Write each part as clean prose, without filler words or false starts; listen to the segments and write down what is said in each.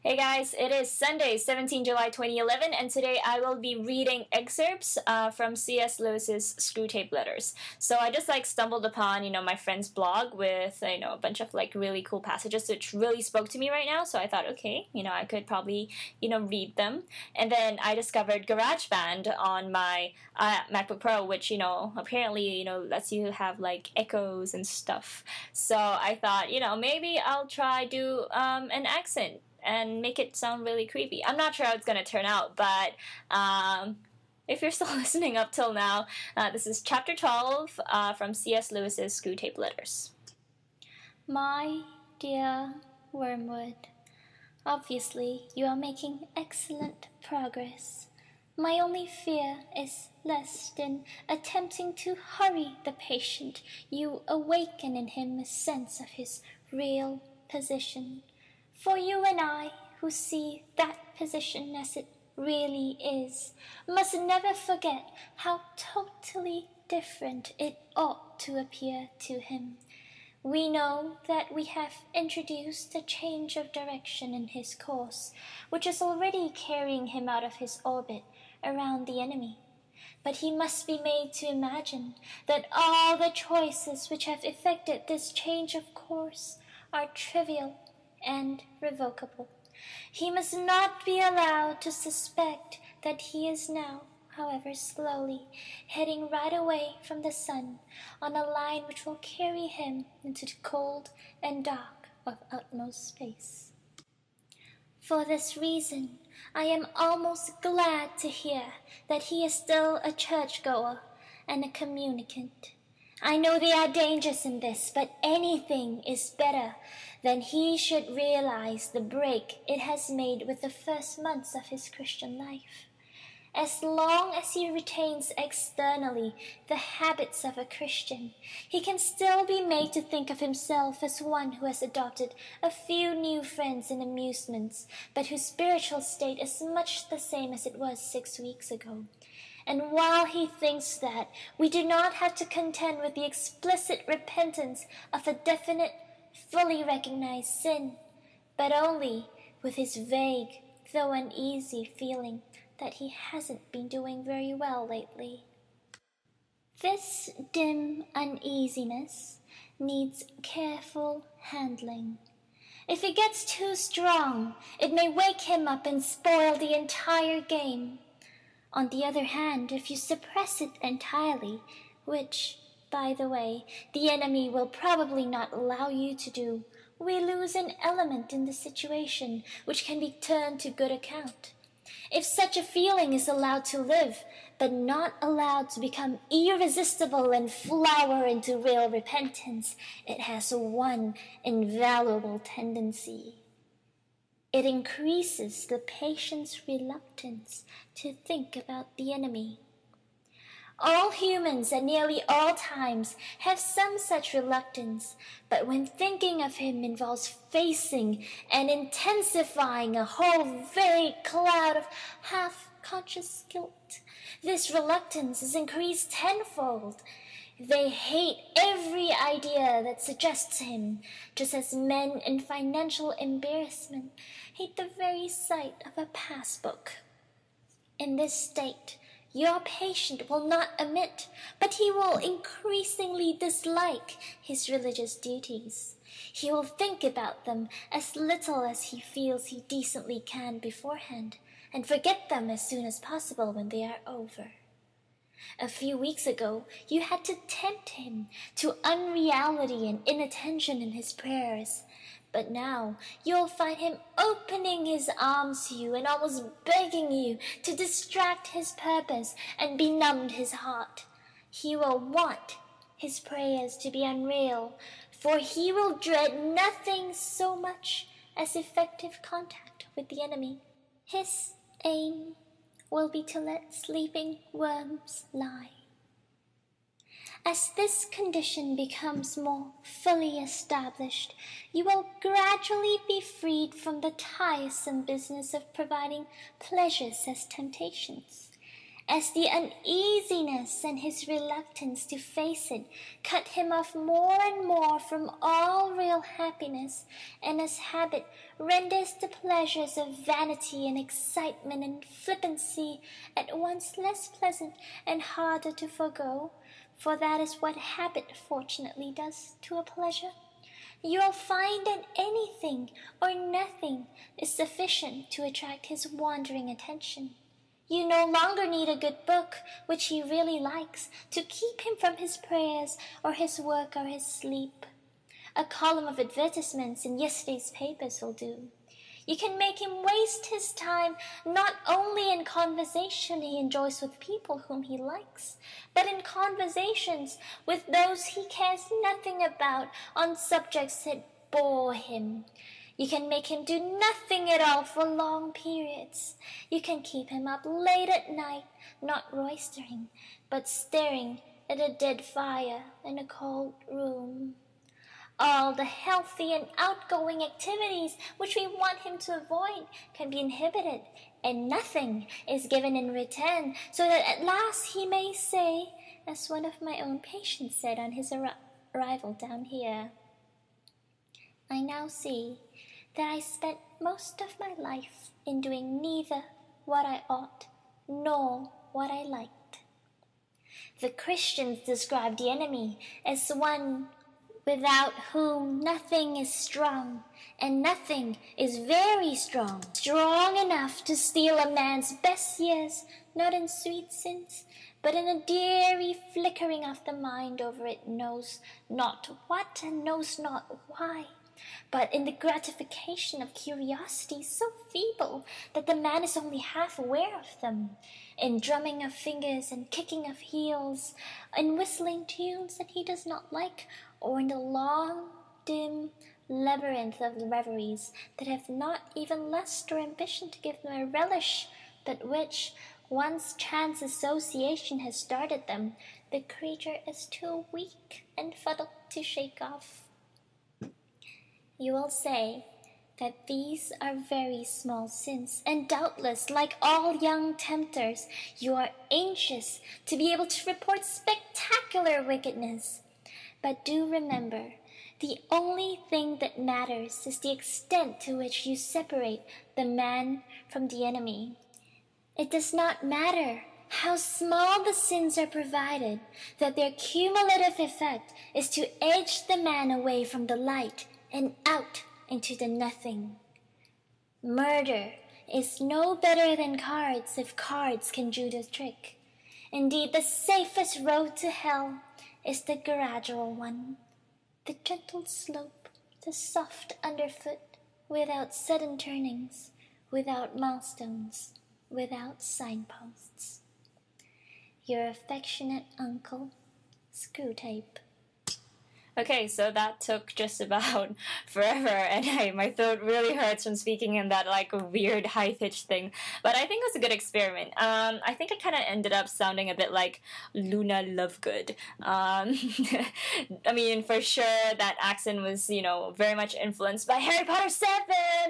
Hey guys, it is Sunday, 17 July 2011, and today I will be reading excerpts from C.S. Lewis's Screwtape letters. So I just stumbled upon, my friend's blog with, a bunch of really cool passages which really spoke to me right now. So I thought, okay, I could probably, read them. And then I discovered GarageBand on my MacBook Pro, which, apparently, lets you have echoes and stuff. So I thought, maybe I'll try do an accent and make it sound really creepy. I'm not sure how it's going to turn out, but if you're still listening up till now, this is Chapter 12 from C.S. Lewis's Screwtape letters. My dear Wormwood, obviously you are making excellent progress. My only fear is lest in attempting to hurry the patient, you awaken in him a sense of his real position. For you and I, who see that position as it really is, must never forget how totally different it ought to appear to him. We know that we have introduced a change of direction in his course, which is already carrying him out of his orbit around the enemy. But he must be made to imagine that all the choices which have effected this change of course are trivial and revocable. He must not be allowed to suspect that he is now, however slowly, heading right away from the sun on a line which will carry him into the cold and dark of utmost space. For this reason, I am almost glad to hear that he is still a churchgoer and a communicant. I know there are dangers in this, but anything is better than he should realize the break it has made with the first months of his Christian life. As long as he retains externally the habits of a Christian, he can still be made to think of himself as one who has adopted a few new friends and amusements, but whose spiritual state is much the same as it was 6 weeks ago. And while he thinks that, we do not have to contend with the explicit repentance of a definite, fully recognized sin, but only with his vague, though uneasy feeling that he hasn't been doing very well lately. This dim uneasiness needs careful handling. If it gets too strong, it may wake him up and spoil the entire game. On the other hand, if you suppress it entirely, which, by the way, the enemy will probably not allow you to do, we lose an element in the situation which can be turned to good account. If such a feeling is allowed to live, but not allowed to become irresistible and flower into real repentance, it has one invaluable tendency. It increases the patient's reluctance to think about the enemy. All humans at nearly all times have some such reluctance, but when thinking of him involves facing and intensifying a whole vague cloud of half-conscious guilt, this reluctance is increased tenfold. They hate every idea that suggests him, just as men in financial embarrassment hate the very sight of a passbook. In this state, your patient will not omit, but he will increasingly dislike his religious duties. He will think about them as little as he feels he decently can beforehand, and forget them as soon as possible when they are over. A few weeks ago, you had to tempt him to unreality and inattention in his prayers. But now you'll find him opening his arms to you and almost begging you to distract his purpose and benumb his heart. He will want his prayers to be unreal, for he will dread nothing so much as effective contact with the enemy. His aim will be to let sleeping worms lie. As this condition becomes more fully established, you will gradually be freed from the tiresome business of providing pleasures as temptations, as the uneasiness and his reluctance to face it cut him off more and more from all real happiness, and as habit renders the pleasures of vanity and excitement and flippancy at once less pleasant and harder to forego, for that is what habit fortunately does to a pleasure, you'll find that anything or nothing is sufficient to attract his wandering attention. You no longer need a good book, which he really likes, to keep him from his prayers or his work or his sleep. A column of advertisements in yesterday's papers will do. You can make him waste his time not only in conversation he enjoys with people whom he likes, but in conversations with those he cares nothing about on subjects that bore him. You can make him do nothing at all for long periods. You can keep him up late at night, not roistering, but staring at a dead fire in a cold room. All the healthy and outgoing activities which we want him to avoid can be inhibited, and nothing is given in return, so that at last he may say, as one of my own patients said on his arrival down here, I now see that I spent most of my life in doing neither what I ought nor what I liked. The Christians describe the enemy as one without whom nothing is strong, and nothing is very strong, strong enough to steal a man's best years, not in sweet sins, but in a dreary flickering of the mind over it knows not what and knows not why, but in the gratification of curiosity so feeble that the man is only half aware of them, in drumming of fingers and kicking of heels, in whistling tunes that he does not like, or in the long, dim labyrinth of reveries that have not even lust or ambition to give them a relish, but which, once chance association has started them, the creature is too weak and fuddled to shake off. You will say that these are very small sins, and doubtless, like all young tempters, you are anxious to be able to report spectacular wickedness. But do remember, the only thing that matters is the extent to which you separate the man from the enemy. It does not matter how small the sins are, provided that their cumulative effect is to edge the man away from the light and out into the nothing. Murder is no better than cards if cards can do the trick. Indeed, the safest road to hell is the gradual one, the gentle slope, the soft underfoot, without sudden turnings, without milestones, without signposts. Your affectionate uncle, Screwtape. Okay, so that took just about forever, and my throat really hurts from speaking in that like weird high-pitched thing. But I think it was a good experiment. I think it kind of ended up sounding a bit like Luna Lovegood. I mean, for sure that accent was, very much influenced by Harry Potter 7,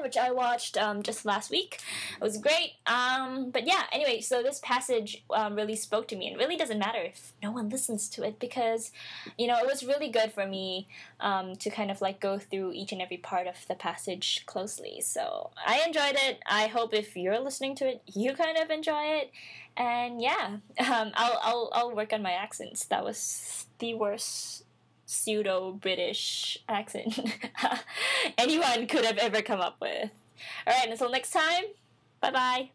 which I watched just last week. It was great. But yeah, anyway, so this passage really spoke to me. It really doesn't matter if no one listens to it, because, it was really good for me to kind of like go through each and every part of the passage closely. So I enjoyed it. I hope if you're listening to it, you kind of enjoy it. And yeah, I'll work on my accents. That was the worst pseudo-British accent anyone could have ever come up with. All right, until next time, bye-bye.